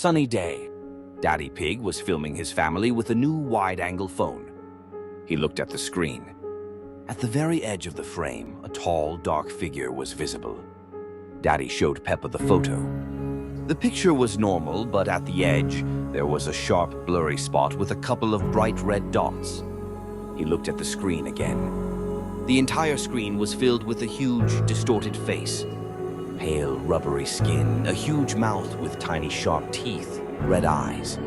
Sunny day. Daddy Pig was filming his family with a new wide-angle phone. He looked at the screen. At the very edge of the frame, a tall, dark figure was visible. Daddy showed Peppa the photo. The picture was normal, but at the edge, there was a sharp, blurry spot with a couple of bright red dots. He looked at the screen again. The entire screen was filled with a huge, distorted face. Pale, rubbery skin, a huge mouth with tiny, sharp teeth, red eyes.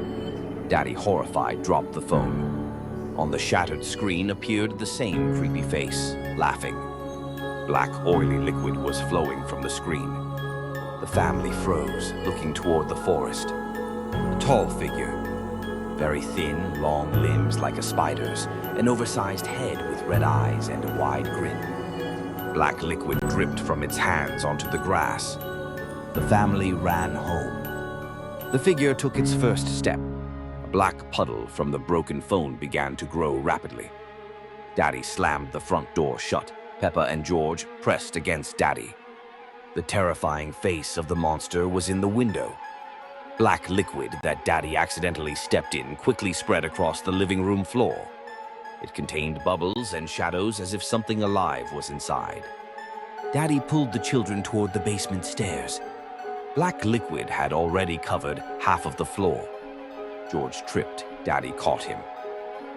Daddy, horrified, dropped the phone. On the shattered screen appeared the same creepy face, laughing. Black, oily liquid was flowing from the screen. The family froze, looking toward the forest. A tall figure, very thin, long limbs like a spider's, an oversized head with red eyes and a wide grin. Black liquid dripped from its hands onto the grass. The family ran home. The figure took its first step. A black puddle from the broken phone began to grow rapidly. Daddy slammed the front door shut. Peppa and George pressed against Daddy. The terrifying face of the monster was in the window. Black liquid that Daddy accidentally stepped in quickly spread across the living room floor. It contained bubbles and shadows as if something alive was inside. Daddy pulled the children toward the basement stairs. Black liquid had already covered half of the floor. George tripped. Daddy caught him.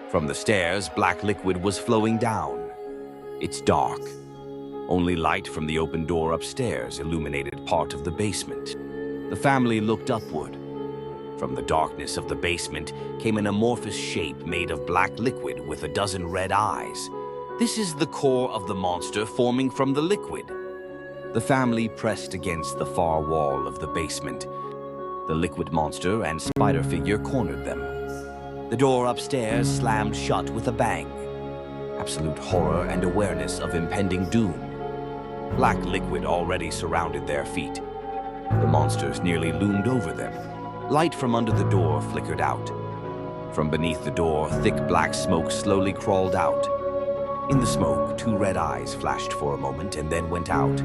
From the stairs, black liquid was flowing down. It's dark. Only light from the open door upstairs illuminated part of the basement. The family looked upward. From the darkness of the basement came an amorphous shape made of black liquid with a dozen red eyes. This is the core of the monster forming from the liquid. The family pressed against the far wall of the basement. The liquid monster and spider figure cornered them. The door upstairs slammed shut with a bang. Absolute horror and awareness of impending doom. Black liquid already surrounded their feet. The monsters nearly loomed over them. Light from under the door flickered out. From beneath the door, thick black smoke slowly crawled out. In the smoke, two red eyes flashed for a moment and then went out.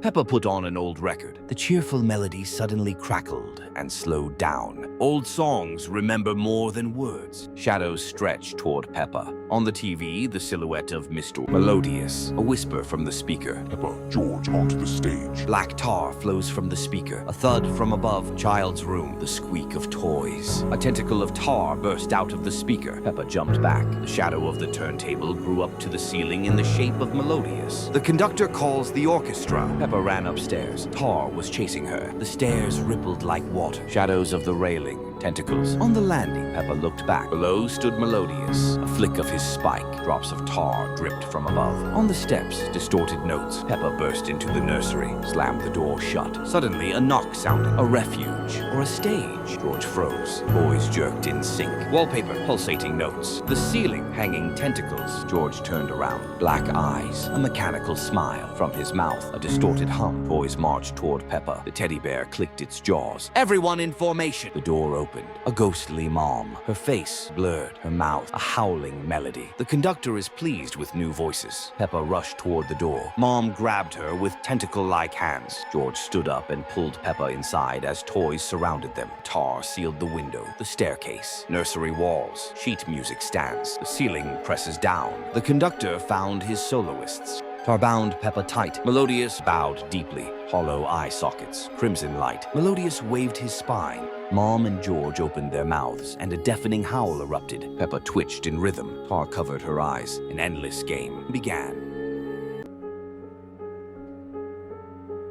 Peppa put on an old record. The cheerful melody suddenly crackled and slowed down. Old songs remember more than words. Shadows stretched toward Peppa. On the TV, the silhouette of Mr. Melodious. A whisper from the speaker. Peppa, George, onto the stage. Black tar flows from the speaker. A thud from above. Child's room. The squeak of toys. A tentacle of tar burst out of the speaker. Peppa jumped back. The shadow of the turntable grew up to the ceiling in the shape of Melodious. The conductor calls the orchestra. Peppa ran upstairs. Tar was chasing her. The stairs rippled like water. Shadows of the railing. Tentacles. On the landing, Peppa looked back. Below stood Melodious. A flick of his spike. Drops of tar dripped from above. On the steps, distorted notes. Peppa burst into the nursery. Slammed the door shut. Suddenly, a knock sounded. A refuge. Or a stage. George froze. Boys jerked in sync. Wallpaper. Pulsating notes. The ceiling. Hanging tentacles. George turned around. Black eyes. A mechanical smile. From his mouth, a distorted hum. Boys marched toward Peppa. The teddy bear clicked its jaws. Everyone in formation. The door opened. A ghostly mom. Her face blurred. Her mouth a howling melody. The conductor is pleased with new voices. Peppa rushed toward the door. Mom grabbed her with tentacle-like hands. George stood up and pulled Peppa inside as toys surrounded them. Tar sealed the window, the staircase, nursery walls, sheet music stands. The ceiling presses down. The conductor found his soloists. Tar bound Peppa tight. Melodious bowed deeply. Hollow eye sockets. Crimson light. Melodious waved his spine. Mom and George opened their mouths, and a deafening howl erupted. Peppa twitched in rhythm. Tar covered her eyes. An endless game began.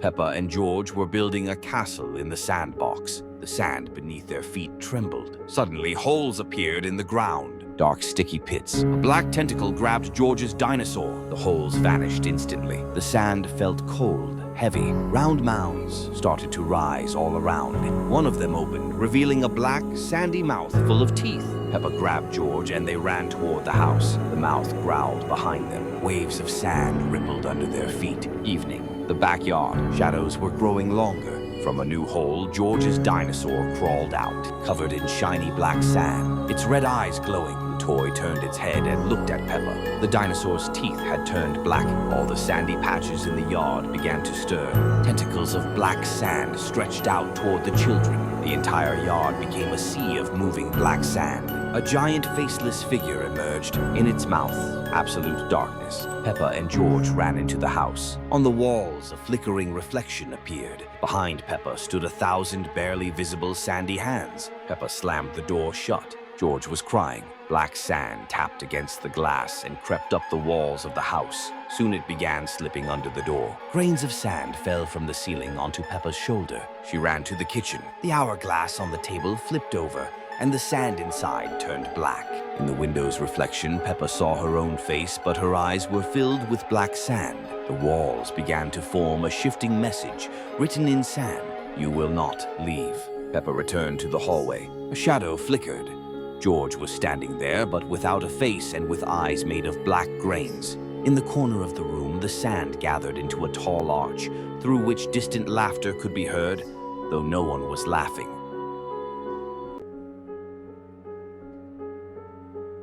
Peppa and George were building a castle in the sandbox. The sand beneath their feet trembled. Suddenly, holes appeared in the ground. Dark, sticky pits. A black tentacle grabbed George's dinosaur. The holes vanished instantly. The sand felt cold, heavy. Round mounds started to rise all around. One of them opened, revealing a black, sandy mouth full of teeth. Peppa grabbed George and they ran toward the house. The mouth growled behind them. Waves of sand rippled under their feet. Evening. The backyard. Shadows were growing longer. From a new hole, George's dinosaur crawled out, covered in shiny black sand, its red eyes glowing. toy turned its head and looked at Peppa. The dinosaur's teeth had turned black. All the sandy patches in the yard began to stir. Tentacles of black sand stretched out toward the children. The entire yard became a sea of moving black sand. A giant faceless figure emerged. In its mouth, absolute darkness. Peppa and George ran into the house. On the walls, a flickering reflection appeared. Behind Peppa stood 1,000 barely visible sandy hands. Peppa slammed the door shut. George was crying. Black sand tapped against the glass and crept up the walls of the house. Soon it began slipping under the door. Grains of sand fell from the ceiling onto Peppa's shoulder. She ran to the kitchen. The hourglass on the table flipped over, and the sand inside turned black. In the window's reflection, Peppa saw her own face, but her eyes were filled with black sand. The walls began to form a shifting message, written in sand. "You will not leave." Peppa returned to the hallway. A shadow flickered. George was standing there, but without a face and with eyes made of black grains. In the corner of the room, the sand gathered into a tall arch, through which distant laughter could be heard, though no one was laughing.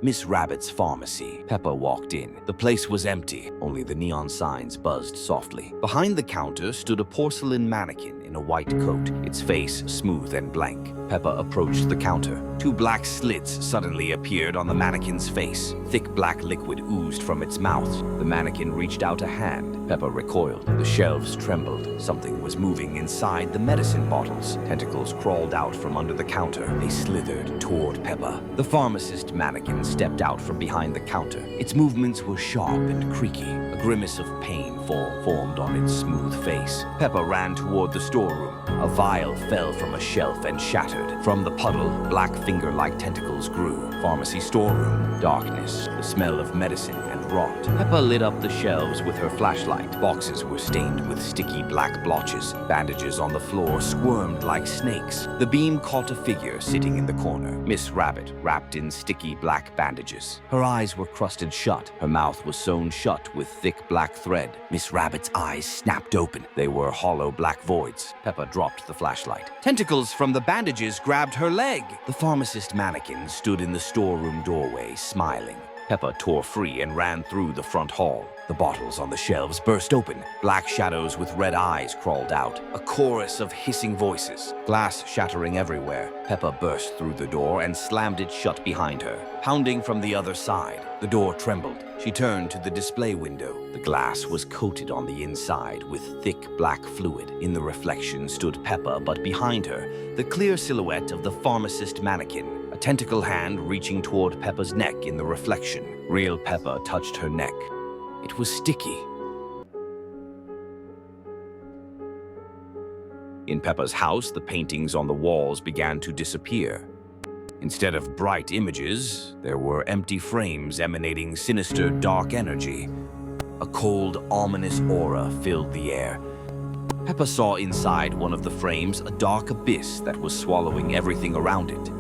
Miss Rabbit's pharmacy. Peppa walked in. The place was empty. Only the neon signs buzzed softly. Behind the counter stood a porcelain mannequin in a white coat, its face smooth and blank. Peppa approached the counter. 2 black slits suddenly appeared on the mannequin's face. Thick black liquid oozed from its mouth. The mannequin reached out a hand. Peppa recoiled. The shelves trembled. Something was moving inside the medicine bottles. Tentacles crawled out from under the counter. They slithered toward Peppa. The pharmacist mannequin stepped out from behind the counter. Its movements were sharp and creaky. A grimace of pain formed on its smooth face. Peppa ran toward the storeroom. A vial fell from a shelf and shattered. From the puddle, black finger-like tentacles grew. Pharmacy storeroom. Darkness. The smell of medicine and rot. Peppa lit up the shelves with her flashlight. Boxes were stained with sticky black blotches. Bandages on the floor squirmed like snakes. The beam caught a figure sitting in the corner. Miss Rabbit, wrapped in sticky black bandages. Her eyes were crusted shut. Her mouth was sewn shut with thick black thread. Miss Rabbit's eyes snapped open. They were hollow black voids. Peppa dropped the flashlight. Tentacles from the bandages grabbed her leg. The pharmacist mannequin stood in the storeroom doorway, smiling. Peppa tore free and ran through the front hall. The bottles on the shelves burst open. Black shadows with red eyes crawled out. A chorus of hissing voices. Glass shattering everywhere. Peppa burst through the door and slammed it shut behind her. Pounding from the other side, the door trembled. She turned to the display window. The glass was coated on the inside with thick black fluid. In the reflection stood Peppa, but behind her, the clear silhouette of the pharmacist mannequin. A tentacle hand reaching toward Peppa's neck in the reflection. Real Peppa touched her neck. It was sticky. In Peppa's house, the paintings on the walls began to disappear. Instead of bright images, there were empty frames emanating sinister, dark energy. A cold, ominous aura filled the air. Peppa saw inside one of the frames a dark abyss that was swallowing everything around it.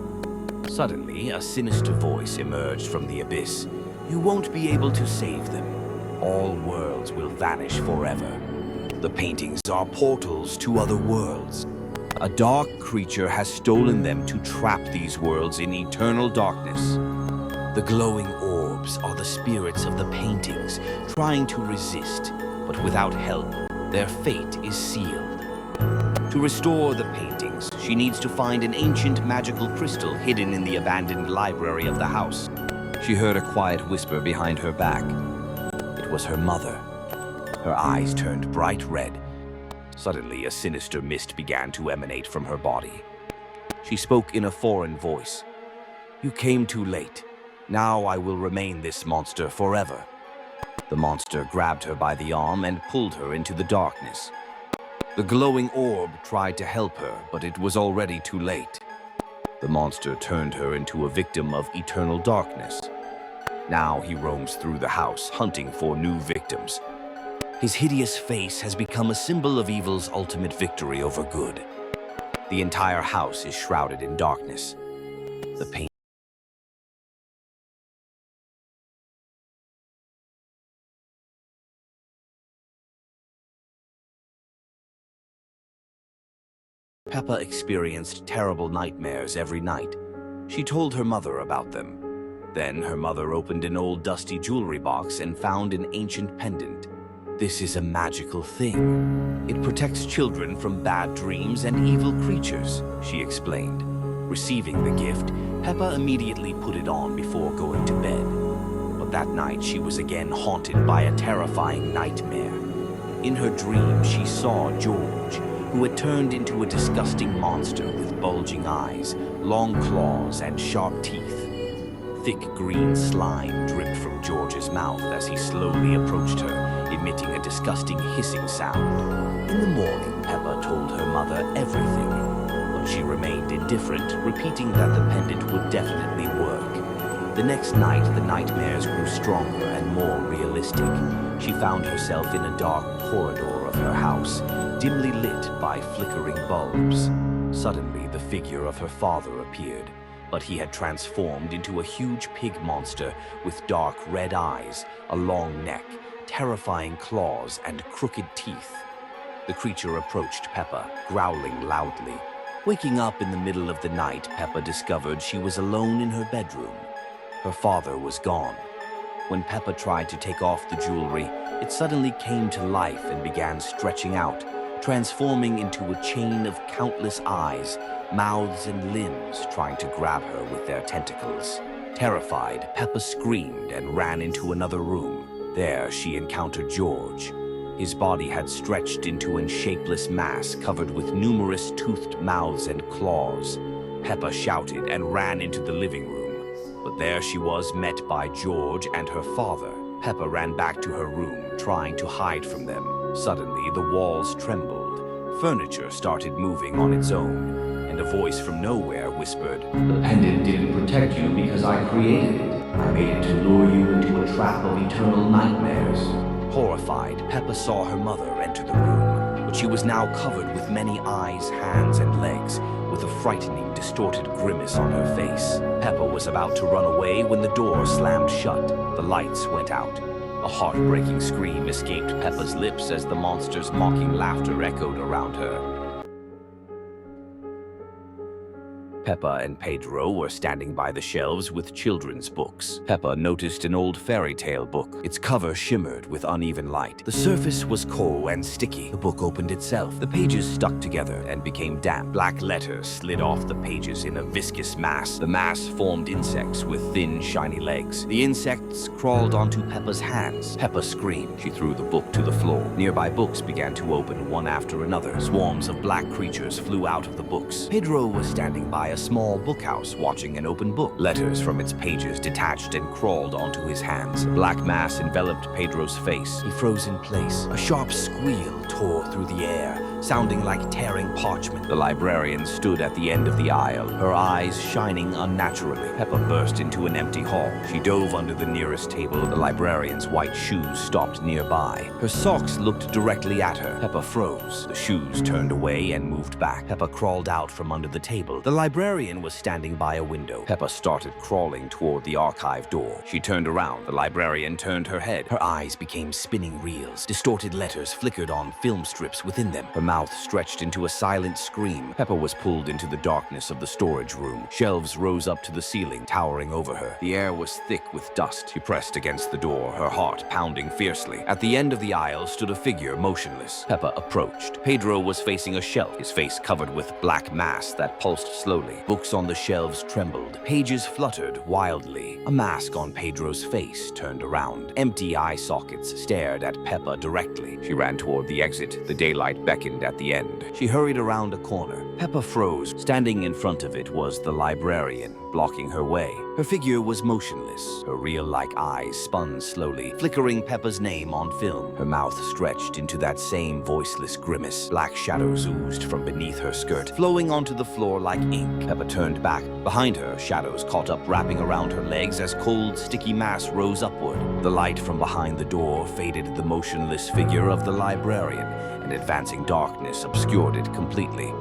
Suddenly, a sinister voice emerged from the abyss. "You won't be able to save them. All worlds will vanish forever. The paintings are portals to other worlds. A dark creature has stolen them to trap these worlds in eternal darkness. The glowing orbs are the spirits of the paintings, trying to resist, but without help, their fate is sealed. To restore the paintings, she needs to find an ancient magical crystal hidden in the abandoned library of the house." She heard a quiet whisper behind her back. It was her mother. Her eyes turned bright red. Suddenly, a sinister mist began to emanate from her body. She spoke in a foreign voice. "You came too late. Now I will remain this monster forever." The monster grabbed her by the arm and pulled her into the darkness. The glowing orb tried to help her, but it was already too late. The monster turned her into a victim of eternal darkness. Now he roams through the house, hunting for new victims. His hideous face has become a symbol of evil's ultimate victory over good. The entire house is shrouded in darkness. The pain. Peppa experienced terrible nightmares every night. She told her mother about them. Then her mother opened an old dusty jewelry box and found an ancient pendant. "This is a magical thing. It protects children from bad dreams and evil creatures," she explained. Receiving the gift, Peppa immediately put it on before going to bed. But that night she was again haunted by a terrifying nightmare. In her dream, she saw George, who had turned into a disgusting monster with bulging eyes, long claws, and sharp teeth. Thick green slime dripped from George's mouth as he slowly approached her, emitting a disgusting hissing sound. In the morning, Peppa told her mother everything, but she remained indifferent, repeating that the pendant would definitely work. The next night, the nightmares grew stronger and more realistic. She found herself in a dark corridor of her house, dimly lit by flickering bulbs. Suddenly, the figure of her father appeared, but he had transformed into a huge pig monster with dark red eyes, a long neck, terrifying claws, and crooked teeth. The creature approached Peppa, growling loudly. Waking up in the middle of the night, Peppa discovered she was alone in her bedroom. Her father was gone. When Peppa tried to take off the jewelry, it suddenly came to life and began stretching out, transforming into a chain of countless eyes, mouths, and limbs trying to grab her with their tentacles. Terrified, Peppa screamed and ran into another room. There, she encountered George. His body had stretched into a shapeless mass covered with numerous toothed mouths and claws. Peppa shouted and ran into the living room. But there she was, met by George and her father. Peppa ran back to her room, trying to hide from them. Suddenly, the walls trembled. Furniture started moving on its own, and a voice from nowhere whispered, "The pendant didn't protect you because I created it. I made it to lure you into a trap of eternal nightmares." Horrified, Peppa saw her mother enter the room, but she was now covered with many eyes, hands, and legs, with a frightening, distorted grimace on her face. Peppa was about to run away when the door slammed shut. The lights went out. A heartbreaking scream escaped Peppa's lips as the monster's mocking laughter echoed around her. Peppa and Pedro were standing by the shelves with children's books. Peppa noticed an old fairy tale book. Its cover shimmered with uneven light. The surface was cold and sticky. The book opened itself. The pages stuck together and became damp. Black letters slid off the pages in a viscous mass. The mass formed insects with thin, shiny legs. The insects crawled onto Peppa's hands. Peppa screamed. She threw the book to the floor. Nearby books began to open one after another. Swarms of black creatures flew out of the books. Pedro was standing by a small bookhouse watching an open book. Letters from its pages detached and crawled onto his hands. A black mass enveloped Pedro's face. He froze in place. A sharp squeal tore through the air, sounding like tearing parchment. The librarian stood at the end of the aisle, her eyes shining unnaturally. Peppa burst into an empty hall. She dove under the nearest table. The librarian's white shoes stopped nearby. Her socks looked directly at her. Peppa froze. The shoes turned away and moved back. Peppa crawled out from under the table. The librarian was standing by a window. Peppa started crawling toward the archive door. She turned around. The librarian turned her head. Her eyes became spinning reels. Distorted letters flickered on film strips within them. Her mouth stretched into a silent scream. Peppa was pulled into the darkness of the storage room. Shelves rose up to the ceiling, towering over her. The air was thick with dust. She pressed against the door, her heart pounding fiercely. At the end of the aisle stood a figure, motionless. Peppa approached. Pedro was facing a shelf, his face covered with black mass that pulsed slowly. Books on the shelves trembled. Pages fluttered wildly. A mask on Pedro's face turned around. Empty eye sockets stared at Peppa directly. She ran toward the exit. The daylight beckoned at the end. She hurried around a corner. Peppa froze. Standing in front of it was the librarian, blocking her way. Her figure was motionless. Her reel-like eyes spun slowly, flickering Peppa's name on film. Her mouth stretched into that same voiceless grimace. Black shadows oozed from beneath her skirt, flowing onto the floor like ink. Peppa turned back. Behind her, shadows caught up, wrapping around her legs as cold, sticky mass rose upward. The light from behind the door faded the motionless figure of the librarian, and advancing darkness obscured it completely.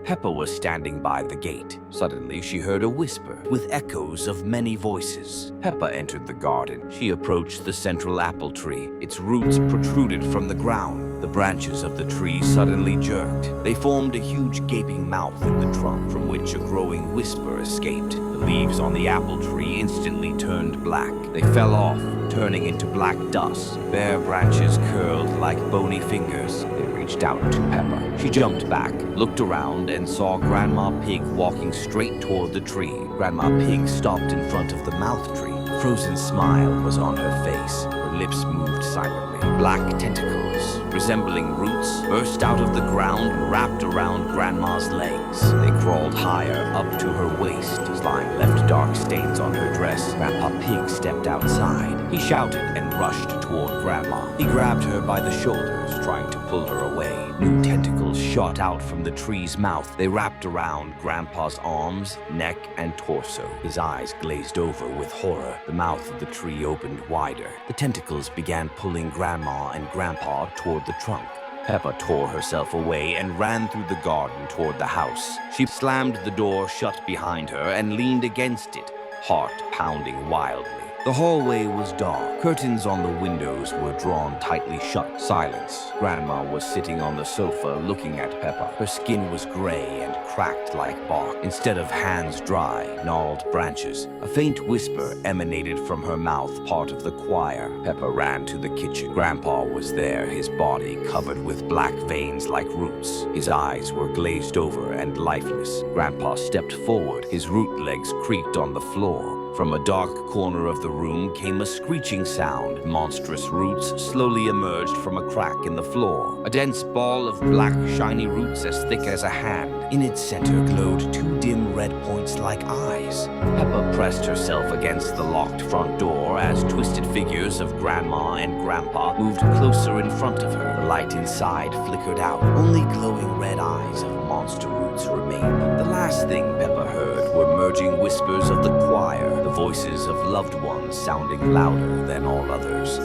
Peppa was standing by the gate. Suddenly, she heard a whisper with echoes of many voices. Peppa entered the garden. She approached the central apple tree. Its roots protruded from the ground. The branches of the tree suddenly jerked. They formed a huge gaping mouth in the trunk from which a growing whisper escaped. The leaves on the apple tree instantly turned black. They fell off, turning into black dust. Bare branches curled like bony fingers. They reached out to Peppa. She jumped back, looked around, and saw Grandma Pig walking straight toward the tree. Grandma Pig stopped in front of the mouth tree. A frozen smile was on her face. Her lips moved silently. Black tentacles, resembling roots, burst out of the ground and wrapped around Grandma's legs. They crawled higher, up to her waist. Slime left dark stains on her dress. Grandpa Pig stepped outside. He shouted and rushed toward Grandma. He grabbed her by the shoulders, trying to pull her away. New tentacles shot out from the tree's mouth. They wrapped around Grandpa's arms, neck, and torso. His eyes glazed over with horror. The mouth of the tree opened wider. The tentacles began pulling Grandma and Grandpa toward the trunk. Peppa tore herself away and ran through the garden toward the house. She slammed the door shut behind her and leaned against it, heart pounding wildly. The hallway was dark. Curtains on the windows were drawn tightly shut. Silence. Grandma was sitting on the sofa looking at Peppa. Her skin was gray and cracked like bark. Instead of hands dry, gnarled branches. A faint whisper emanated from her mouth, part of the choir. Peppa ran to the kitchen. Grandpa was there, his body covered with black veins like roots. His eyes were glazed over and lifeless. Grandpa stepped forward. His root legs creaked on the floor. From a dark corner of the room came a screeching sound. Monstrous roots slowly emerged from a crack in the floor. A dense ball of black, shiny roots as thick as a hand. In its center glowed two dim red points like eyes. Peppa pressed herself against the locked front door as twisted figures of Grandma and Grandpa moved closer in front of her. The light inside flickered out. Only glowing red eyes of monster roots remained. The last thing Peppa heard were merging whispers of the choir, the voices of loved ones sounding louder than all others.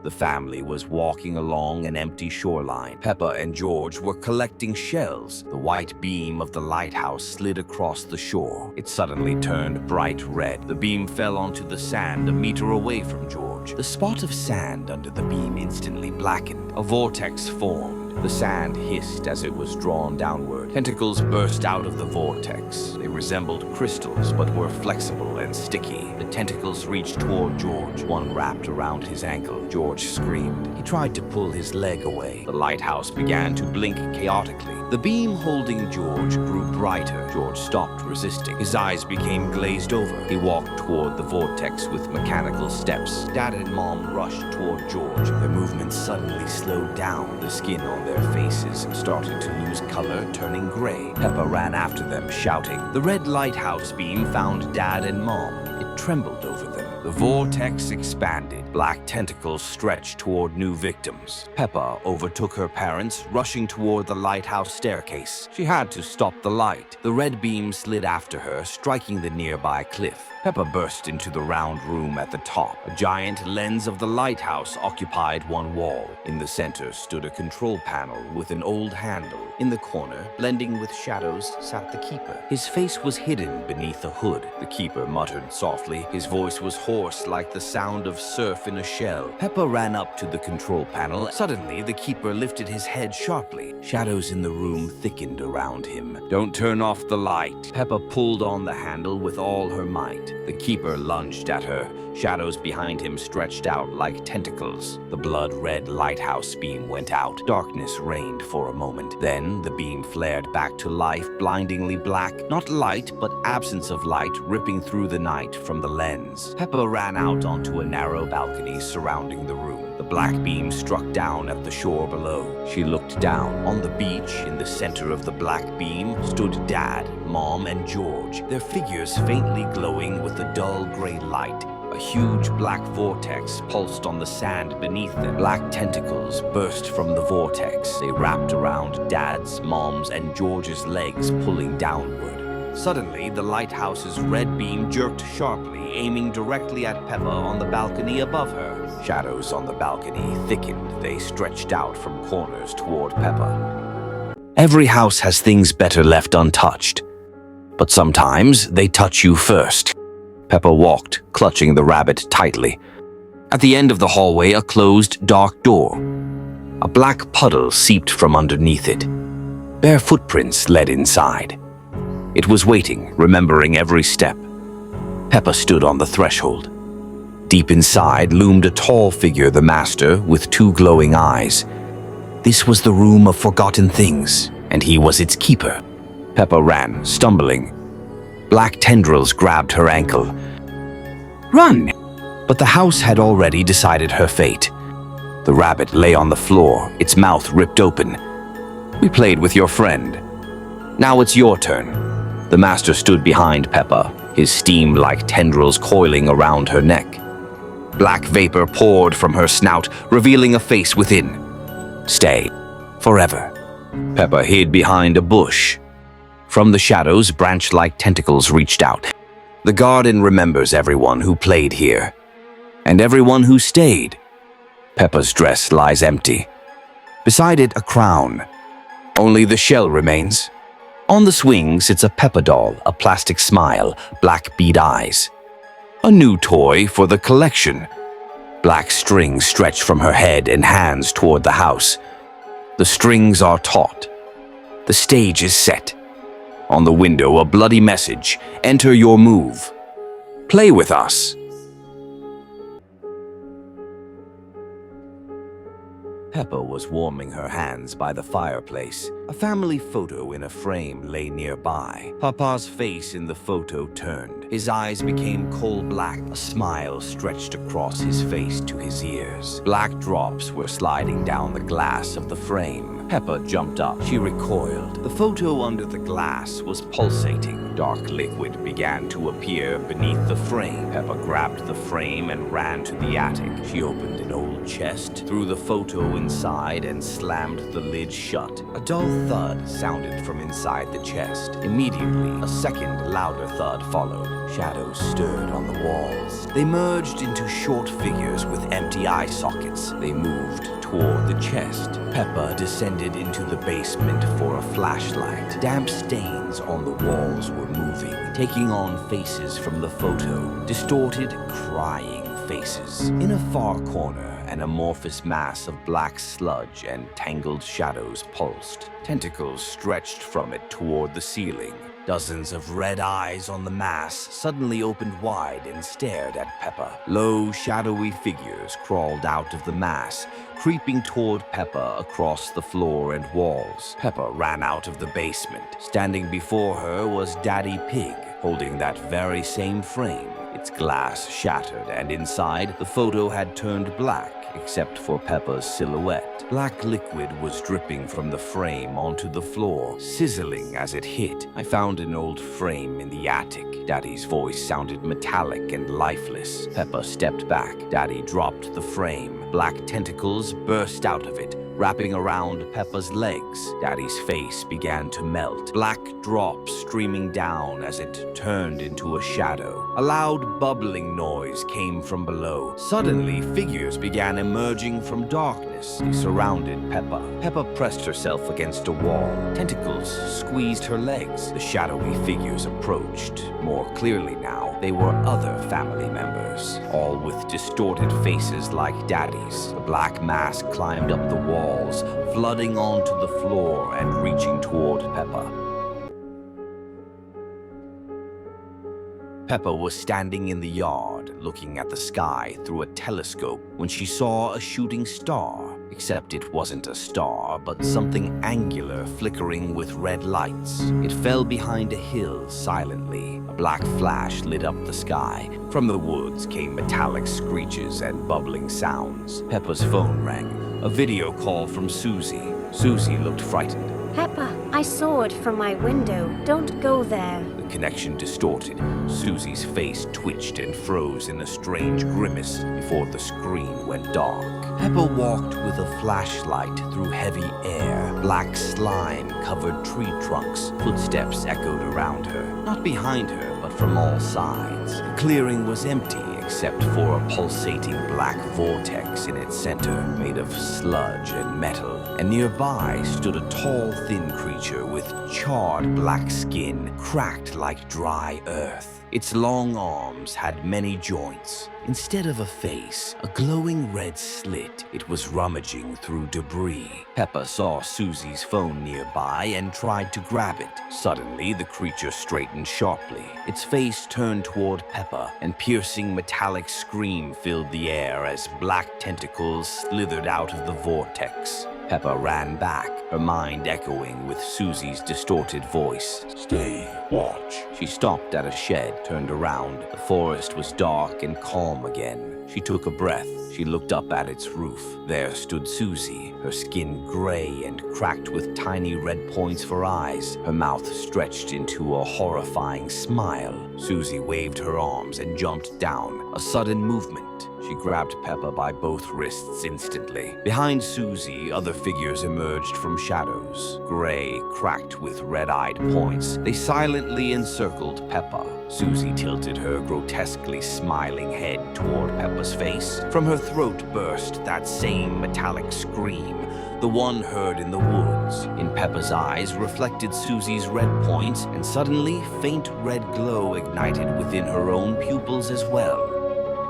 The family was walking along an empty shoreline. Peppa and George were collecting shells. The white beam of the lighthouse slid across the shore. It suddenly turned bright red. The beam fell onto the sand a meter away from George. The spot of sand under the beam instantly blackened. A vortex formed. The sand hissed as it was drawn downward. Tentacles burst out of the vortex. They resembled crystals, but were flexible and sticky. The tentacles reached toward George. One wrapped around his ankle. George screamed. He tried to pull his leg away. The lighthouse began to blink chaotically. The beam holding George grew brighter. George stopped resisting. His eyes became glazed over. He walked toward the vortex with mechanical steps. Dad and Mom rushed toward George. Their movements suddenly slowed down. The skin on their faces started to lose color, turning gray. Peppa ran after them, shouting. The red lighthouse beam found Dad and Mom. It trembled over them. The vortex expanded. Black tentacles stretched toward new victims. Peppa overtook her parents, rushing toward the lighthouse staircase. She had to stop the light. The red beam slid after her, striking the nearby cliff. Peppa burst into the round room at the top. A giant lens of the lighthouse occupied one wall. In the center stood a control panel with an old handle. In the corner, blending with shadows, sat the keeper. His face was hidden beneath a hood. The keeper muttered softly. His voice was hoarse like the sound of surf in a shell. Peppa ran up to the control panel. Suddenly, the keeper lifted his head sharply. Shadows in the room thickened around him. Don't turn off the light. Peppa pulled on the handle with all her might. The keeper lunged at her. Shadows behind him stretched out like tentacles. The blood-red lighthouse beam went out. Darkness reigned for a moment. Then the beam flared back to life, blindingly black. Not light, but absence of light ripping through the night from the lens. Peppa ran out onto a narrow balcony surrounding the room. The black beam struck down at the shore below. She looked down. On the beach, in the center of the black beam, stood Dad, Mom, and George, their figures faintly glowing with a dull gray light. A huge black vortex pulsed on the sand beneath them. Black tentacles burst from the vortex. They wrapped around Dad's, Mom's, and George's legs, pulling downward. Suddenly, the lighthouse's red beam jerked sharply, aiming directly at Peppa on the balcony above her. Shadows on the balcony thickened. They stretched out from corners toward Peppa. Every house has things better left untouched, but sometimes they touch you first. Peppa walked, clutching the rabbit tightly. At the end of the hallway, a closed, dark door. A black puddle seeped from underneath it. Bare footprints led inside. It was waiting, remembering every step. Peppa stood on the threshold. Deep inside loomed a tall figure, the master, with two glowing eyes. This was the room of forgotten things, and he was its keeper. Peppa ran, stumbling. Black tendrils grabbed her ankle. "Run!" But the house had already decided her fate. The rabbit lay on the floor, its mouth ripped open. "We played with your friend. Now it's your turn." The master stood behind Peppa, his steam-like tendrils coiling around her neck. Black vapor poured from her snout, revealing a face within. "Stay. Forever." Peppa hid behind a bush. From the shadows, branch-like tentacles reached out. The garden remembers everyone who played here, and everyone who stayed. Peppa's dress lies empty. Beside it, a crown. Only the shell remains. On the swing sits a Peppa doll, a plastic smile, black bead eyes. A new toy for the collection. Black strings stretch from her head and hands toward the house. The strings are taut. The stage is set. On the window, a bloody message. "Enter your move. Play with us." Peppa was warming her hands by the fireplace. A family photo in a frame lay nearby. Papa's face in the photo turned. His eyes became coal black. A smile stretched across his face to his ears. Black drops were sliding down the glass of the frame. Peppa jumped up. She recoiled. The photo under the glass was pulsating. Dark liquid began to appear beneath the frame. Peppa grabbed the frame and ran to the attic. She opened an old chest, threw the photo inside, and slammed the lid shut. A dull thud sounded from inside the chest. Immediately, a second, louder thud followed. Shadows stirred on the walls. They merged into short figures with empty eye sockets. They moved toward the chest. Peppa descended into the basement for a flashlight. Damp stains on the walls were moving, taking on faces from the photo. Distorted, crying faces. In a far corner, an amorphous mass of black sludge and tangled shadows pulsed. Tentacles stretched from it toward the ceiling. Dozens of red eyes on the mass suddenly opened wide and stared at Peppa. Low, shadowy figures crawled out of the mass, creeping toward Peppa across the floor and walls. Peppa ran out of the basement. Standing before her was Daddy Pig, holding that very same frame. Its glass shattered, and inside, the photo had turned black, except for Peppa's silhouette. Black liquid was dripping from the frame onto the floor, sizzling as it hit. "I found an old frame in the attic." Daddy's voice sounded metallic and lifeless. Peppa stepped back. Daddy dropped the frame. Black tentacles burst out of it, wrapping around Peppa's legs. Daddy's face began to melt, black drops streaming down as it turned into a shadow. A loud bubbling noise came from below. Suddenly, figures began emerging from darkness. They surrounded Peppa. Peppa pressed herself against a wall. Tentacles squeezed her legs. The shadowy figures approached. More clearly now, they were other family members, all with distorted faces like Daddy's. The black mass climbed up the walls, flooding onto the floor and reaching toward Peppa. Peppa was standing in the yard, looking at the sky through a telescope when she saw a shooting star. Except it wasn't a star, but something angular flickering with red lights. It fell behind a hill silently. A black flash lit up the sky. From the woods came metallic screeches and bubbling sounds. Peppa's phone rang. A video call from Susie. Susie looked frightened. "Peppa, I saw it from my window. Don't go there." The connection distorted. Susie's face twitched and froze in a strange grimace before the screen went dark. Peppa walked with a flashlight through heavy air. Black slime covered tree trunks. Footsteps echoed around her. Not behind her, but from all sides. The clearing was empty except for a pulsating black vortex in its center, made of sludge and metal. and nearby stood a tall, thin creature with charred black skin, cracked like dry earth. Its long arms had many joints. Instead of a face, a glowing red slit, it was rummaging through debris. Peppa saw Susie's phone nearby and tried to grab it. Suddenly, the creature straightened sharply. Its face turned toward Peppa, and piercing metallic scream filled the air as black tentacles slithered out of the vortex. Peppa ran back, her mind echoing with Susie's distorted voice. Stay, watch. She stopped at a shed, turned around. The forest was dark and calm again. She took a breath. She looked up at its roof. There stood Susie, her skin gray and cracked with tiny red points for eyes, her mouth stretched into a horrifying smile. Susie waved her arms and jumped down. A sudden movement. She grabbed Peppa by both wrists instantly. Behind Susie, other figures emerged from shadows. Gray, cracked with red-eyed points, they silently encircled Peppa. Susie tilted her grotesquely smiling head toward Peppa's face. From her throat burst that same metallic scream, the one heard in the woods. In Peppa's eyes reflected Susie's red points, and suddenly faint red glow ignited within her own pupils as well.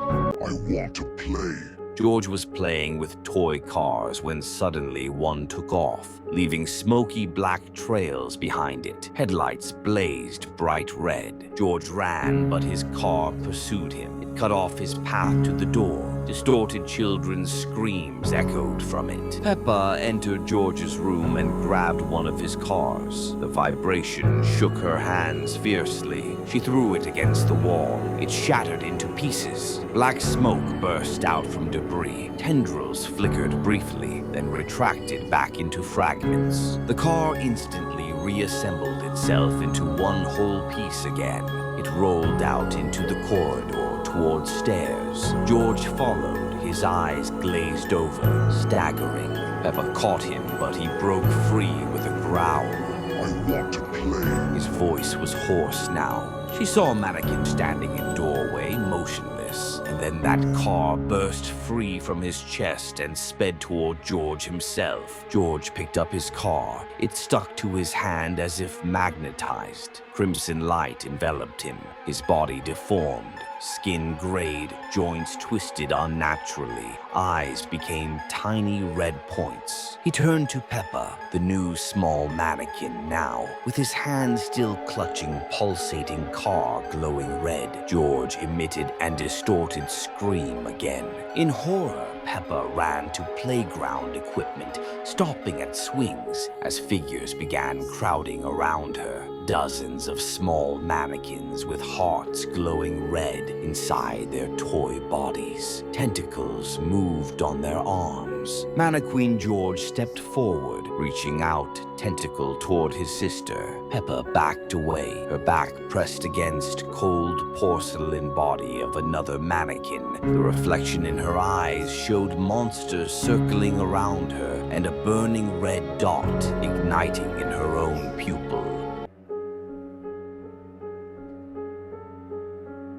I want to play. George was playing with toy cars when suddenly one took off, leaving smoky black trails behind it. Headlights blazed bright red. George ran, but his car pursued him. It cut off his path to the door. Distorted children's screams echoed from it. Peppa entered George's room and grabbed one of his cars. The vibration shook her hands fiercely. She threw it against the wall. It shattered into pieces. Black smoke burst out from debris. Tendrils flickered briefly, then retracted back into fragments. The car instantly reassembled itself into one whole piece again. It rolled out into the corridor towards stairs. George followed, his eyes glazed over, staggering. Peppa caught him, but he broke free with a growl. I want to play. His voice was hoarse now. She saw a mannequin standing in doorway, motionless, and then that car burst free from his chest and sped toward George himself. George picked up his car. It stuck to his hand as if magnetized. Crimson light enveloped him, his body deformed. Skin grayed, joints twisted unnaturally, eyes became tiny red points. He turned to Peppa, the new small mannequin now, with his hand still clutching pulsating car glowing red. George emitted an distorted scream again. In horror, Peppa ran to playground equipment, stopping at swings as figures began crowding around her. Dozens of small mannequins with hearts glowing red inside their toy bodies. Tentacles moved on their arms. Mannequin George stepped forward, reaching out, tentacle toward his sister. Peppa backed away, her back pressed against cold porcelain body of another mannequin. The reflection in her eyes showed monsters circling around her and a burning red dot igniting in her own pupil.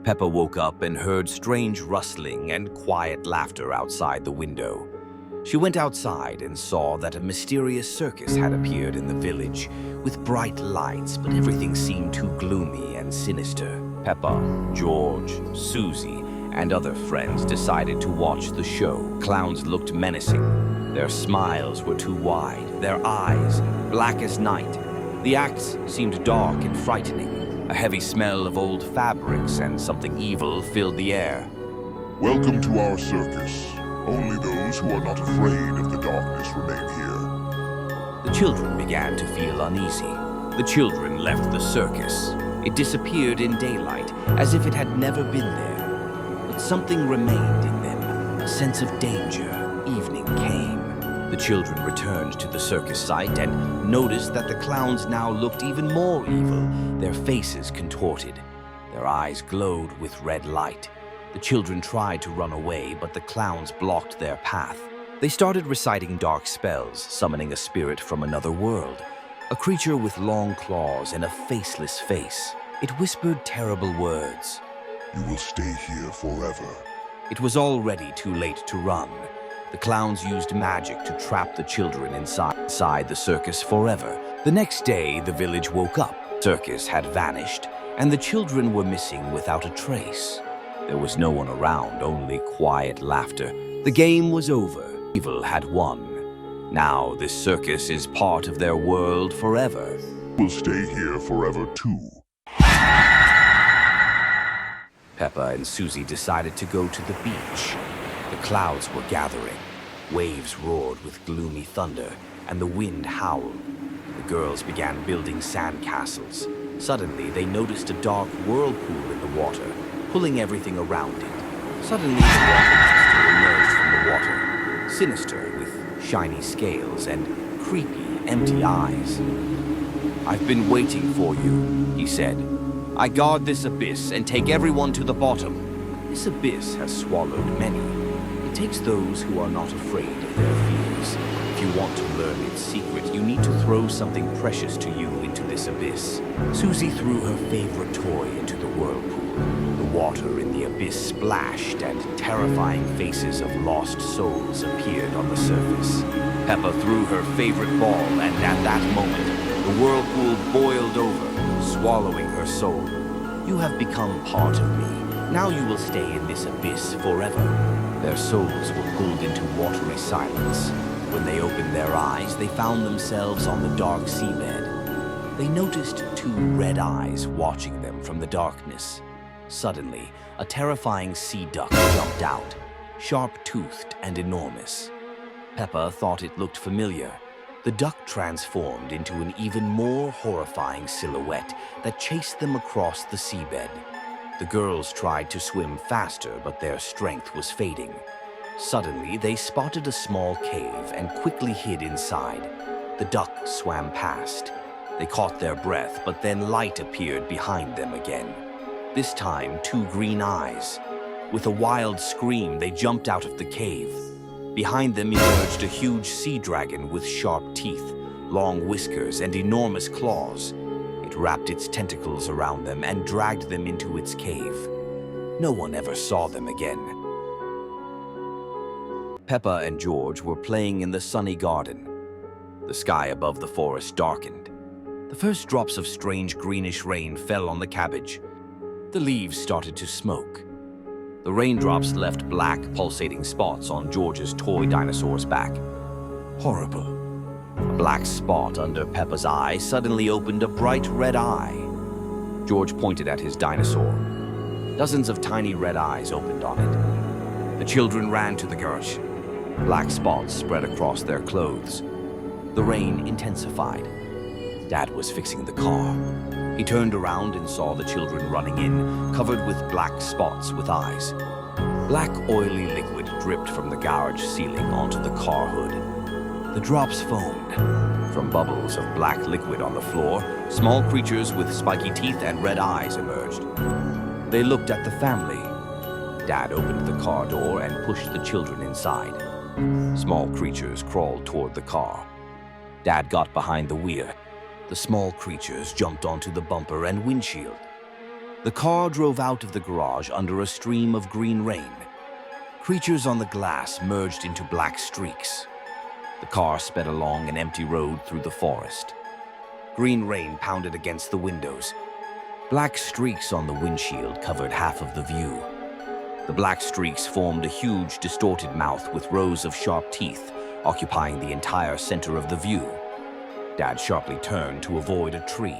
Peppa woke up and heard strange rustling and quiet laughter outside the window. She went outside and saw that a mysterious circus had appeared in the village with bright lights, but everything seemed too gloomy and sinister. Peppa, George, Susie, and other friends decided to watch the show. Clowns looked menacing. Their smiles were too wide, their eyes black as night. The acts seemed dark and frightening. A heavy smell of old fabrics and something evil filled the air. Welcome to our circus. Only those who are not afraid of the darkness remain here. The children began to feel uneasy. The children left the circus. It disappeared in daylight, as if it had never been there. But something remained in them, a sense of danger. Evening came. The children returned to the circus site and noticed that the clowns now looked even more evil, their faces contorted. Their eyes glowed with red light. The children tried to run away, but the clowns blocked their path. They started reciting dark spells, summoning a spirit from another world, a creature with long claws and a faceless face. It whispered terrible words. You will stay here forever. It was already too late to run. The clowns used magic to trap the children inside the circus forever. The next day, the village woke up. The circus had vanished, and the children were missing without a trace. There was no one around, only quiet laughter. The game was over. Evil had won. Now this circus is part of their world forever. We'll stay here forever too. Peppa and Susie decided to go to the beach. The clouds were gathering. Waves roared with gloomy thunder, and the wind howled. The girls began building sand castles. Suddenly, they noticed a dark whirlpool in the water, pulling everything around it. Suddenly, the water monster emerged from the water, sinister with shiny scales and creepy, empty eyes. "I've been waiting for you," he said. "I guard this abyss and take everyone to the bottom." This abyss has swallowed many. It takes those who are not afraid of their fears. If you want to learn its secret, you need to throw something precious to you into this abyss. Susie threw her favorite toy into the whirlpool. The water in the abyss splashed, and terrifying faces of lost souls appeared on the surface. Peppa threw her favorite ball, and at that moment, the whirlpool boiled over, swallowing her soul. "You have become part of me. Now you will stay in this abyss forever." Their souls were pulled into watery silence. When they opened their eyes, they found themselves on the dark seabed. They noticed two red eyes watching them from the darkness. Suddenly, a terrifying sea duck jumped out, sharp-toothed and enormous. Peppa thought it looked familiar. The duck transformed into an even more horrifying silhouette that chased them across the seabed. The girls tried to swim faster, but their strength was fading. Suddenly, they spotted a small cave and quickly hid inside. The duck swam past. They caught their breath, but then light appeared behind them again. This time, two green eyes. With a wild scream, they jumped out of the cave. Behind them emerged a huge sea dragon with sharp teeth, long whiskers, and enormous claws. It wrapped its tentacles around them and dragged them into its cave. No one ever saw them again. Peppa and George were playing in the sunny garden. The sky above the forest darkened. The first drops of strange greenish rain fell on the cabbage. The leaves started to smoke. The raindrops left black, pulsating spots on George's toy dinosaur's back. Horrible. A black spot under Peppa's eye suddenly opened a bright red eye. George pointed at his dinosaur. Dozens of tiny red eyes opened on it. The children ran to the garage. Black spots spread across their clothes. The rain intensified. Dad was fixing the car. He turned around and saw the children running in, covered with black spots with eyes. Black oily liquid dripped from the garage ceiling onto the car hood. The drops foamed. From bubbles of black liquid on the floor, small creatures with spiky teeth and red eyes emerged. They looked at the family. Dad opened the car door and pushed the children inside. Small creatures crawled toward the car. Dad got behind the wheel. The small creatures jumped onto the bumper and windshield. The car drove out of the garage under a stream of green rain. Creatures on the glass merged into black streaks. The car sped along an empty road through the forest. Green rain pounded against the windows. Black streaks on the windshield covered half of the view. The black streaks formed a huge, distorted mouth with rows of sharp teeth, occupying the entire center of the view. Dad sharply turned to avoid a tree.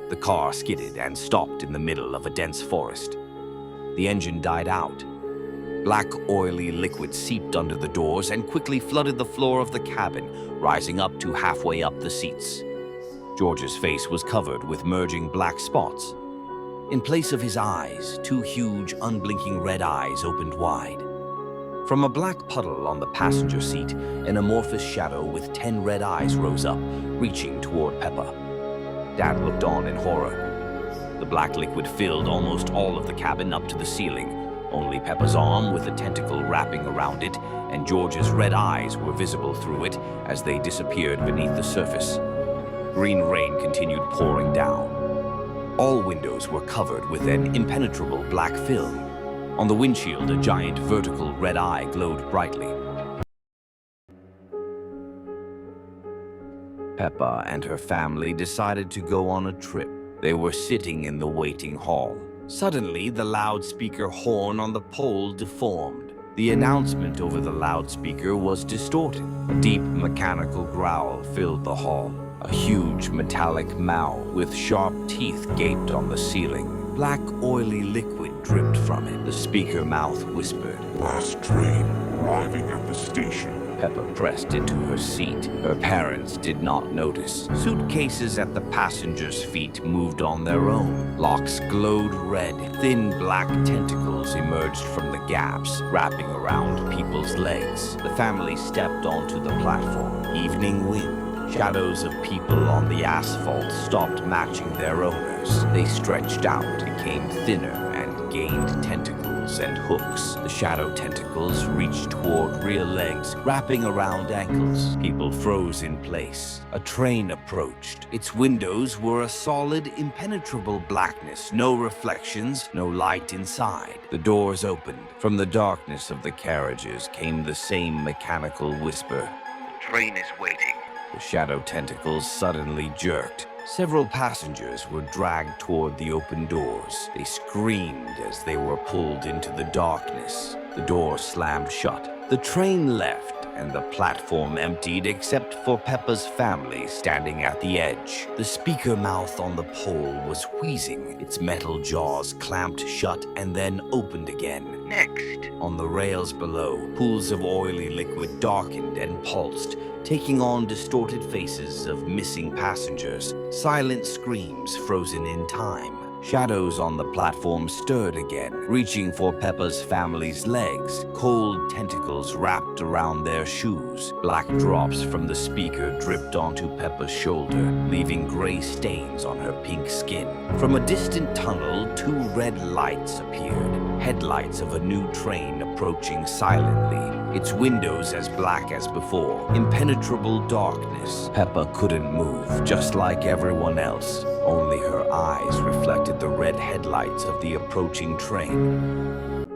The car skidded and stopped in the middle of a dense forest. The engine died out. Black, oily liquid seeped under the doors and quickly flooded the floor of the cabin, rising up to halfway up the seats. George's face was covered with merging black spots. In place of his eyes, two huge, unblinking red eyes opened wide. From a black puddle on the passenger seat, an amorphous shadow with 10 red eyes rose up, reaching toward Peppa. Dad looked on in horror. The black liquid filled almost all of the cabin up to the ceiling. Only Peppa's arm with a tentacle wrapping around it, and George's red eyes were visible through it as they disappeared beneath the surface. Green rain continued pouring down. All windows were covered with an impenetrable black film. On the windshield, a giant vertical red eye glowed brightly. Peppa and her family decided to go on a trip. They were sitting in the waiting hall. Suddenly, the loudspeaker horn on the pole deformed. The announcement over the loudspeaker was distorted. A deep mechanical growl filled the hall. A huge metallic mouth with sharp teeth gaped on the ceiling. Black, oily liquid dripped from it. The speaker mouth whispered, "Last train arriving at the station." Peppa pressed into her seat. Her parents did not notice. Suitcases at the passengers' feet moved on their own. Locks glowed red. Thin black tentacles emerged from the gaps, wrapping around people's legs. The family stepped onto the platform. Evening wind. Shadows of people on the asphalt stopped matching their owners. They stretched out, became thinner, and gained tentacles and hooks. The shadow tentacles reached toward real legs, wrapping around ankles. People froze in place. A train approached. Its windows were a solid, impenetrable blackness. No reflections, no light inside. The doors opened. From the darkness of the carriages came the same mechanical whisper. "The train is waiting." The shadow tentacles suddenly jerked. Several passengers were dragged toward the open doors. They screamed as they were pulled into the darkness. The door slammed shut. The train left, and the platform emptied except for Peppa's family standing at the edge. The speaker mouth on the pole was wheezing. Its metal jaws clamped shut and then opened again. Next, on the rails below, pools of oily liquid darkened and pulsed, taking on distorted faces of missing passengers. Silent screams frozen in time. Shadows on the platform stirred again, reaching for Peppa's family's legs. Cold tentacles wrapped around their shoes. Black drops from the speaker dripped onto Peppa's shoulder, leaving gray stains on her pink skin. From a distant tunnel, two red lights appeared. Headlights of a new train approaching silently, its windows as black as before. Impenetrable darkness. Peppa couldn't move, just like everyone else. Only her eyes reflected the red headlights of the approaching train.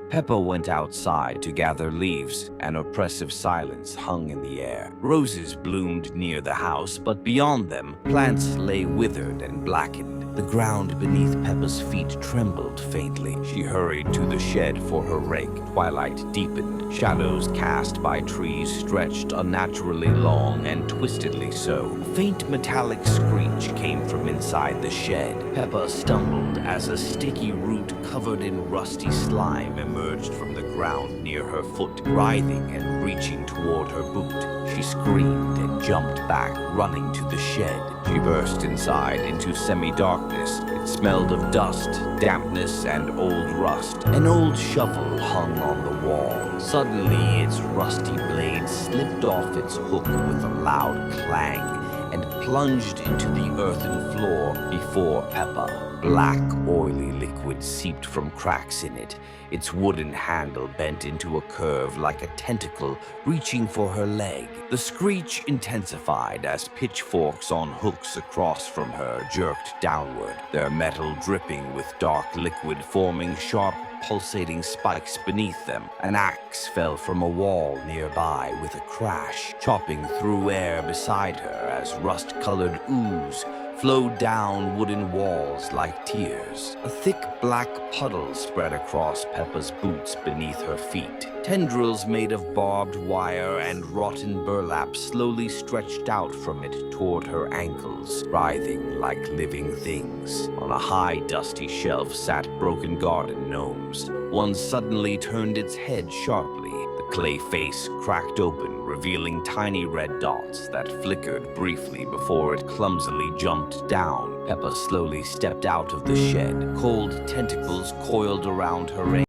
Peppa went outside to gather leaves. An oppressive silence hung in the air. Roses bloomed near the house, but beyond them, plants lay withered and blackened. The ground beneath Peppa's feet trembled faintly. She hurried to the shed for her rake. Twilight deepened. Shadows cast by trees stretched unnaturally long and twistedly so. A faint metallic screech came from inside the shed. Peppa stumbled as a sticky root covered in rusty slime emerged from the ground near her foot, writhing and reaching toward her boot. She screamed and jumped back, running to the shed. She burst inside into semi-darkness. It smelled of dust, dampness, and old rust. An old shovel hung on the wall. Suddenly, its rusty blade slipped off its hook with a loud clang and plunged into the earthen floor before Peppa. Black, oily liquid seeped from cracks in it. Its wooden handle bent into a curve like a tentacle reaching for her leg. The screech intensified as pitchforks on hooks across from her jerked downward, their metal dripping with dark liquid forming sharp, pulsating spikes beneath them. An axe fell from a wall nearby with a crash, chopping through air beside her as rust-colored ooze flowed down wooden walls like tears. A thick black puddle spread across Peppa's boots beneath her feet. Tendrils made of barbed wire and rotten burlap slowly stretched out from it toward her ankles, writhing like living things. On a high, dusty shelf sat broken garden gnomes. One suddenly turned its head sharply. The clay face cracked open, revealing tiny red dots that flickered briefly before it clumsily jumped down. Peppa slowly stepped out of the shed. Cold tentacles coiled around her ankles.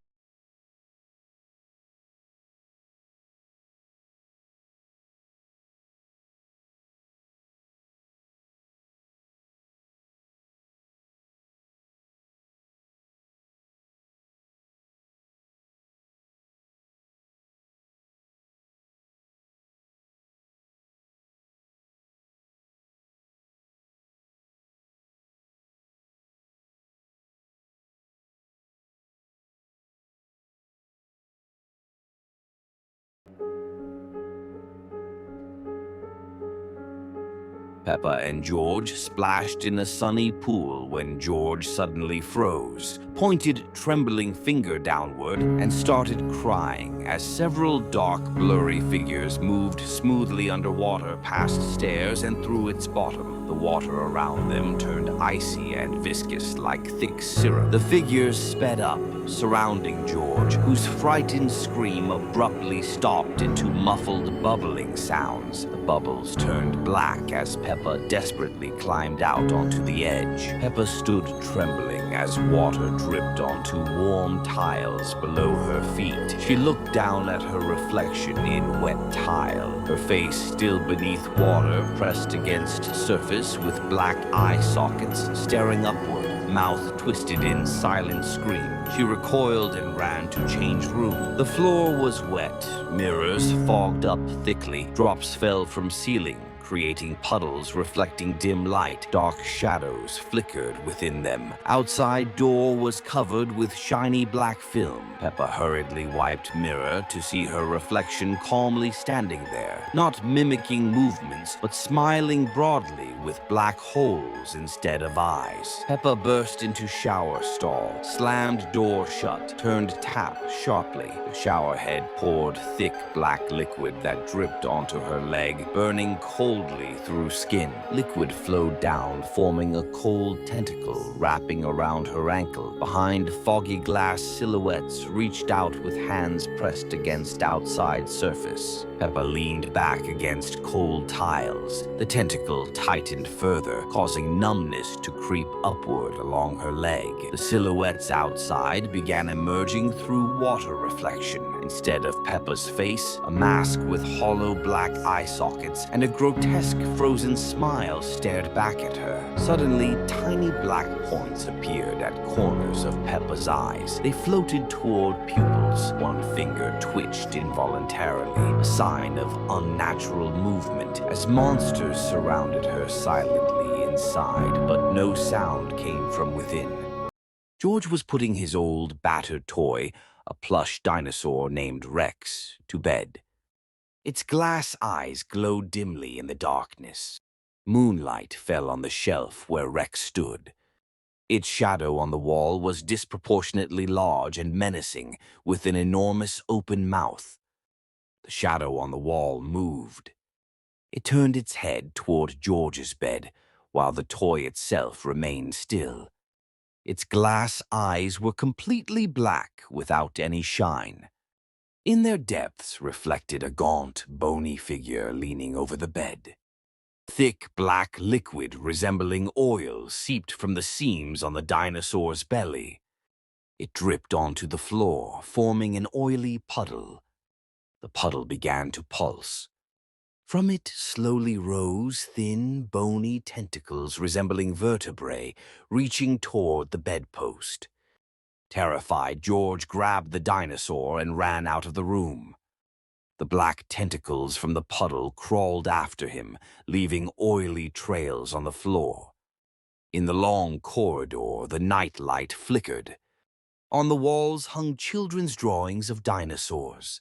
Peppa and George splashed in a sunny pool when George suddenly froze, pointed trembling finger downward, and started crying as several dark, blurry figures moved smoothly underwater past stairs and through its bottom. The water around them turned icy and viscous like thick syrup. The figures sped up, surrounding George, whose frightened scream abruptly stopped into muffled bubbling sounds. The bubbles turned black as Peppa desperately climbed out onto the edge. Peppa stood trembling as water dripped onto warm tiles below her feet. She looked down at her reflection in wet tile, her face still beneath water, pressed against surface with black eye sockets staring upward, mouth twisted in silent scream. She recoiled and ran to change room. The floor was wet, mirrors fogged up thickly, drops fell from ceiling, creating puddles reflecting dim light. Dark shadows flickered within them. Outside door was covered with shiny black film. Peppa hurriedly wiped mirror to see her reflection calmly standing there, not mimicking movements, but smiling broadly with black holes instead of eyes. Peppa burst into shower stall, slammed door shut, turned tap sharply. The shower head poured thick black liquid that dripped onto her leg, burning coldly through skin. Liquid flowed down, forming a cold tentacle wrapping around her ankle. Behind foggy glass silhouettes reached out with hands pressed against outside surface. Peppa leaned back against cold tiles. The tentacle tightened further, causing numbness to creep upward along her leg. The silhouettes outside began emerging through water reflection. Instead of Peppa's face, a mask with hollow black eye sockets and a grotesque frozen smile stared back at her. Suddenly, tiny black points appeared at corners of Peppa's eyes. They floated toward pupils. One finger twitched involuntarily, a sign of unnatural movement, as monsters surrounded her silently inside, but no sound came from within. George was putting his old, battered toy, a plush dinosaur named Rex, to bed. Its glass eyes glowed dimly in the darkness. Moonlight fell on the shelf where Rex stood. Its shadow on the wall was disproportionately large and menacing, with an enormous open mouth. The shadow on the wall moved. It turned its head toward George's bed, while the toy itself remained still. Its glass eyes were completely black without any shine. In their depths reflected a gaunt, bony figure leaning over the bed. Thick black liquid resembling oil seeped from the seams on the dinosaur's belly. It dripped onto the floor, forming an oily puddle. The puddle began to pulse. From it slowly rose thin, bony tentacles resembling vertebrae, reaching toward the bedpost. Terrified, George grabbed the dinosaur and ran out of the room. The black tentacles from the puddle crawled after him, leaving oily trails on the floor. In the long corridor, the nightlight flickered. On the walls hung children's drawings of dinosaurs.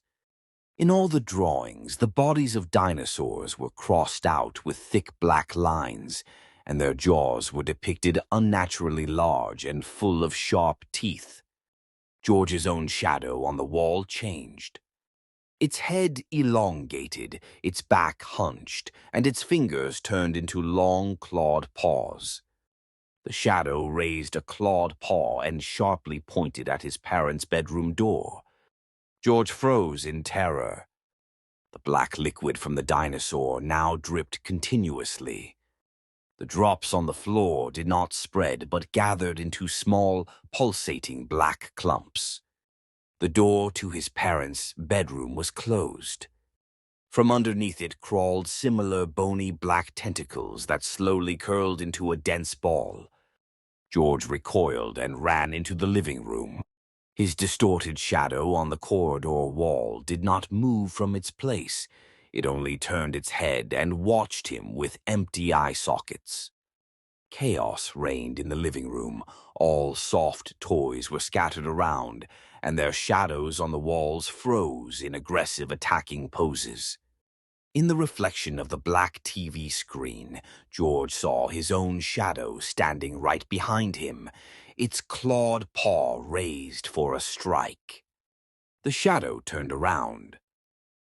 In all the drawings, the bodies of dinosaurs were crossed out with thick black lines, and their jaws were depicted unnaturally large and full of sharp teeth. George's own shadow on the wall changed. Its head elongated, its back hunched, and its fingers turned into long, clawed paws. The shadow raised a clawed paw and sharply pointed at his parents' bedroom door. George froze in terror. The black liquid from the dinosaur now dripped continuously. The drops on the floor did not spread but gathered into small, pulsating black clumps. The door to his parents' bedroom was closed. From underneath it crawled similar bony black tentacles that slowly curled into a dense ball. George recoiled and ran into the living room. His distorted shadow on the corridor wall did not move from its place. It only turned its head and watched him with empty eye sockets. Chaos reigned in the living room. All soft toys were scattered around, and their shadows on the walls froze in aggressive attacking poses. In the reflection of the black TV screen, George saw his own shadow standing right behind him, its clawed paw raised for a strike. The shadow turned around.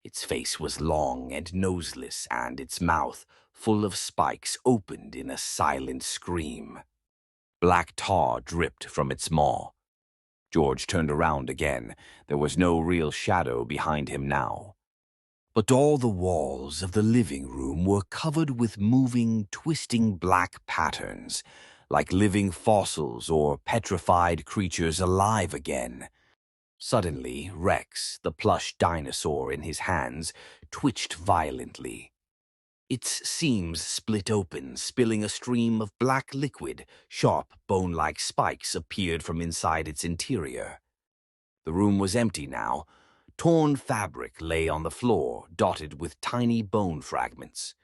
Its face was long and noseless, and its mouth, full of spikes, opened in a silent scream. Black tar dripped from its maw. George turned around again. There was no real shadow behind him now. But all the walls of the living room were covered with moving, twisting black patterns, like living fossils or petrified creatures alive again. Suddenly, Rex, the plush dinosaur in his hands, twitched violently. Its seams split open, spilling a stream of black liquid. Sharp, bone-like spikes appeared from inside its interior. The room was empty now. Torn fabric lay on the floor, dotted with tiny bone fragments.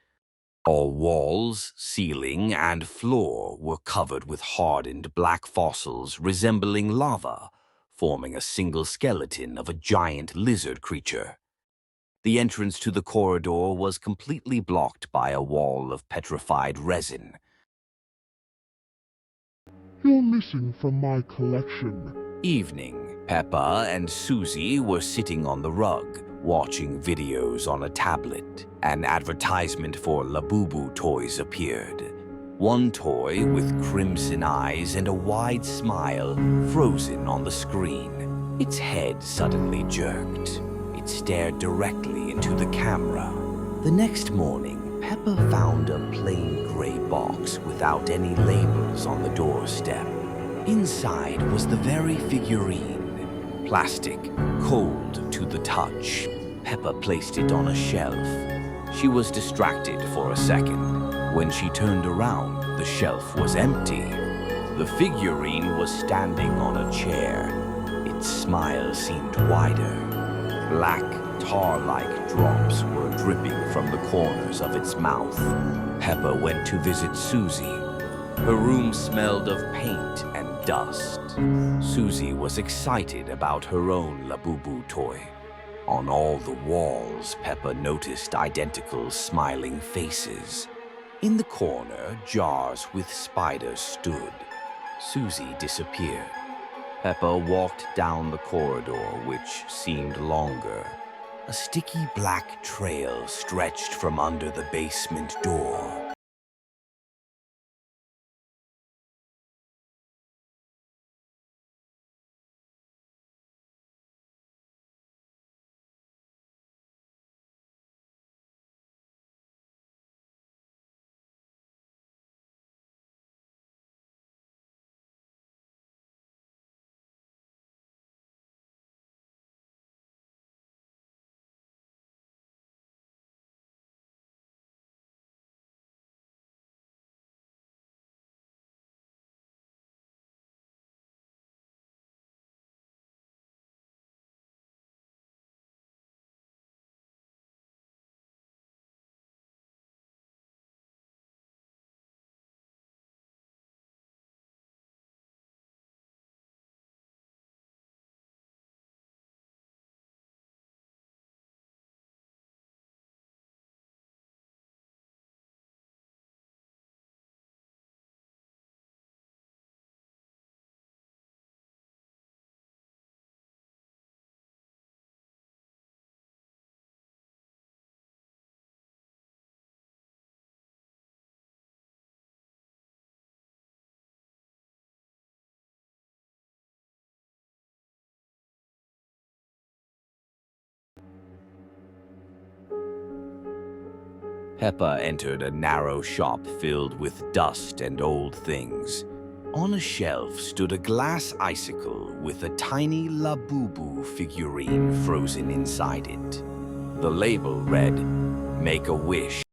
All walls, ceiling, and floor were covered with hardened black fossils resembling lava, forming a single skeleton of a giant lizard creature. The entrance to the corridor was completely blocked by a wall of petrified resin. You're missing from my collection. Evening. Peppa and Susie were sitting on the rug, watching videos on a tablet. An advertisement for labubu toys appeared. One toy with crimson eyes and a wide smile frozen on the screen. Its head suddenly jerked. It stared directly into the camera. The next morning, Peppa found a plain gray box without any labels on the doorstep. Inside was the very figurine. Plastic, cold to the touch. Peppa placed it on a shelf. She was distracted for a second. When she turned around, the shelf was empty. The figurine was standing on a chair. Its smile seemed wider. Black, tar-like drops were dripping from the corners of its mouth. Peppa went to visit Susie. Her room smelled of paint and dust. Susie was excited about her own labubu toy. On all the walls, Peppa noticed identical smiling faces. In the corner, jars with spiders stood. Susie disappeared. Peppa walked down the corridor, which seemed longer. A sticky black trail stretched from under the basement door. Peppa entered a narrow shop filled with dust and old things. On a shelf stood a glass icicle with a tiny labubu figurine frozen inside it. The label read, "Make a wish."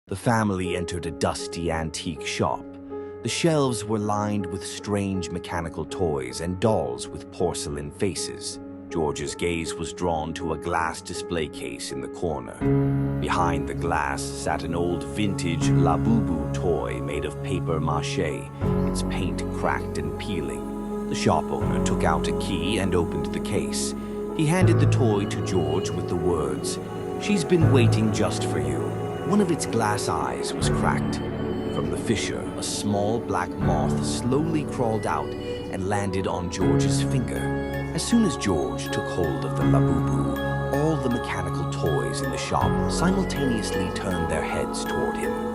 The family entered a dusty antique shop. The shelves were lined with strange mechanical toys and dolls with porcelain faces. George's gaze was drawn to a glass display case in the corner. Behind the glass sat an old vintage labubu toy made of paper mache, its paint cracked and peeling. The shop owner took out a key and opened the case. He handed the toy to George with the words, "She's been waiting just for you." One of its glass eyes was cracked. From the fissure, a small black moth slowly crawled out and landed on George's finger. As soon as George took hold of the labubu, all the mechanical toys in the shop simultaneously turned their heads toward him.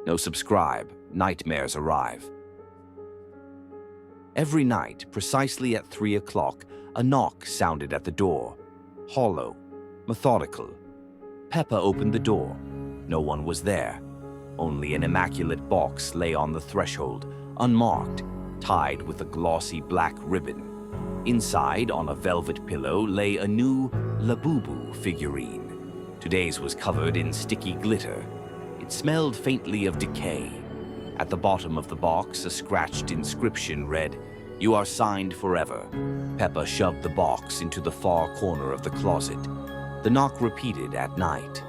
No subscribe, nightmares arrive. Every night, precisely at 3 o'clock, a knock sounded at the door. Hollow, methodical. Peppa opened the door. No one was there. Only an immaculate box lay on the threshold, unmarked, tied with a glossy black ribbon. Inside, on a velvet pillow, lay a new labubu figurine. Today's was covered in sticky glitter. It smelled faintly of decay. At the bottom of the box, a scratched inscription read, "You are signed forever." Peppa shoved the box into the far corner of the closet. The knock repeated at night,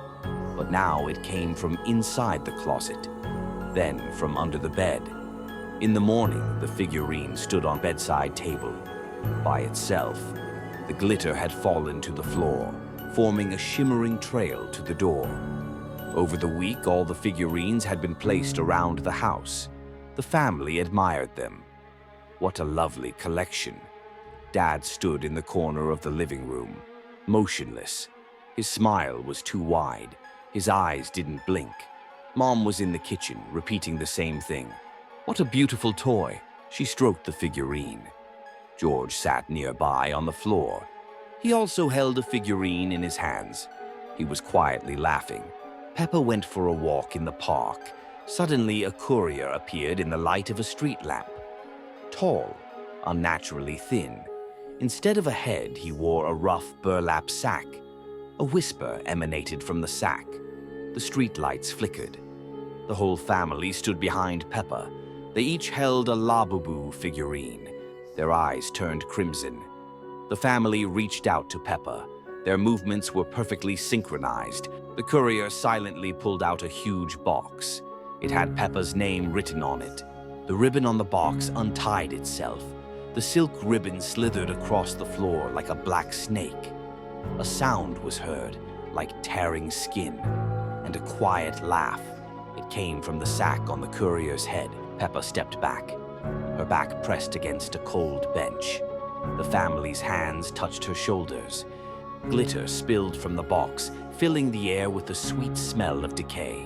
but now it came from inside the closet, then from under the bed. In the morning, the figurine stood on bedside table. By itself, the glitter had fallen to the floor, forming a shimmering trail to the door. Over the week, all the figurines had been placed around the house. The family admired them. What a lovely collection. Dad stood in the corner of the living room, motionless. His smile was too wide. His eyes didn't blink. Mom was in the kitchen, repeating the same thing. "What a beautiful toy." She stroked the figurine. George sat nearby on the floor. He also held a figurine in his hands. He was quietly laughing. Peppa went for a walk in the park. Suddenly, a courier appeared in the light of a street lamp. Tall, unnaturally thin. Instead of a head, he wore a rough burlap sack. A whisper emanated from the sack. The streetlights flickered. The whole family stood behind Peppa. They each held a labubu figurine. Their eyes turned crimson. The family reached out to Peppa. Their movements were perfectly synchronized. The courier silently pulled out a huge box. It had Peppa's name written on it. The ribbon on the box untied itself. The silk ribbon slithered across the floor like a black snake. A sound was heard, like tearing skin, and a quiet laugh. It came from the sack on the courier's head. Peppa stepped back, her back pressed against a cold bench. The family's hands touched her shoulders. Glitter spilled from the box, filling the air with the sweet smell of decay.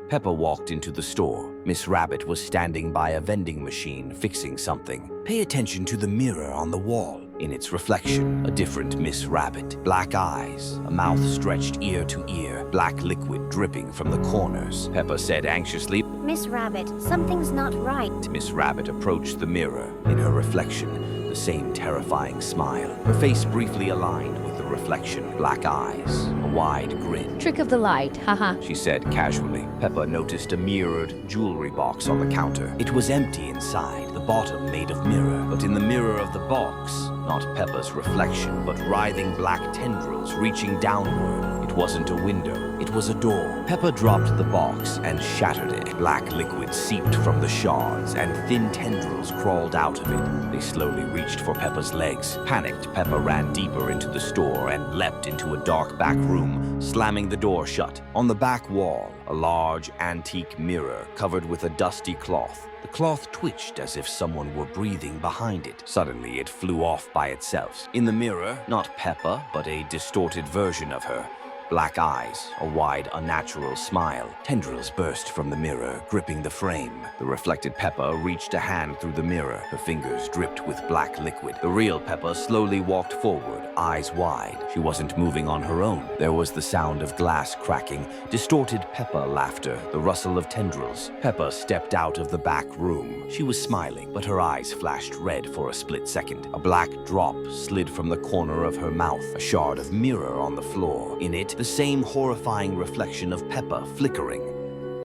Peppa walked into the store. Miss Rabbit was standing by a vending machine, fixing something. Pay attention to the mirror on the wall. In its reflection, a different Miss Rabbit. Black eyes, a mouth stretched ear to ear, black liquid dripping from the corners. Peppa said anxiously, Miss Rabbit, something's not right. Miss Rabbit approached the mirror. In her reflection, the same terrifying smile. Her face briefly aligned with the reflection. Black eyes, a wide grin. Trick of the light, haha. She said casually. Peppa noticed a mirrored jewelry box on the counter. It was empty inside, the bottom made of mirror. But in the mirror of the box, not Peppa's reflection, but writhing black tendrils reaching downward. It wasn't a window, it was a door. Peppa dropped the box and shattered it. Black liquid seeped from the shards, and thin tendrils crawled out of it. They slowly reached for Peppa's legs. Panicked, Peppa ran deeper into the store and leapt into a dark back room, slamming the door shut. On the back wall, a large antique mirror covered with a dusty cloth. The cloth twitched as if someone were breathing behind it. Suddenly, it flew off by itself. In the mirror, not Peppa, but a distorted version of her. Black eyes, a wide, unnatural smile. Tendrils burst from the mirror, gripping the frame. The reflected Peppa reached a hand through the mirror. Her fingers dripped with black liquid. The real Peppa slowly walked forward, eyes wide. She wasn't moving on her own. There was the sound of glass cracking, distorted Peppa laughter, the rustle of tendrils. Peppa stepped out of the back room. She was smiling, but her eyes flashed red for a split second. A black drop slid from the corner of her mouth, a shard of mirror on the floor. In it, the same horrifying reflection of Peppa flickering.